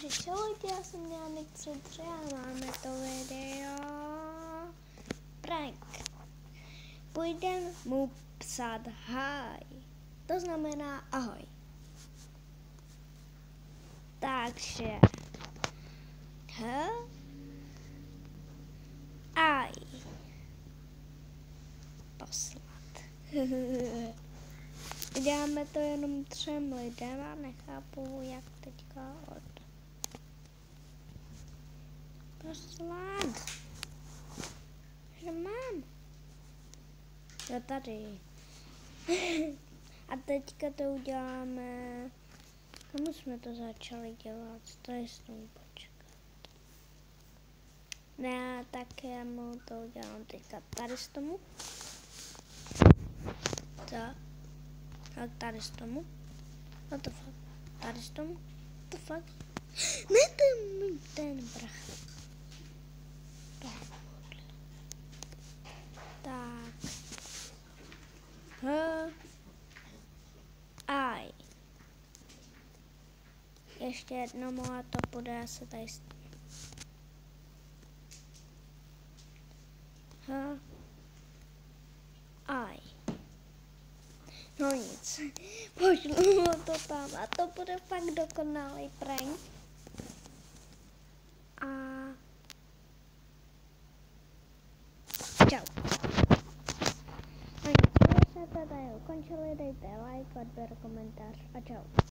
Takže čau, já jsem Janek 33 a máme to video prank. Půjdem mu psát hi. To znamená ahoj. Takže aj poslat. Děláme to jenom 3 lidem a nechápu, jak teďka poslat. Že mám. Jo, tady. A teďka to uděláme. Komu jsme to začali dělat? To je s tím počkat. Ne, tak já mu to udělám teďka tady s tomu. Co? Tak tady s tomu. What the fuck? Tady s tomu. What the fuck? Ne, ten brach. Tak. Aj. Ještě jednou a to bude asi tady s tím. Aj. No nic. Pošlu to tam a to bude fakt dokonalý prank. A čau. No nic, jsme se tady ukončili, dejte like, odběr, komentář a čau.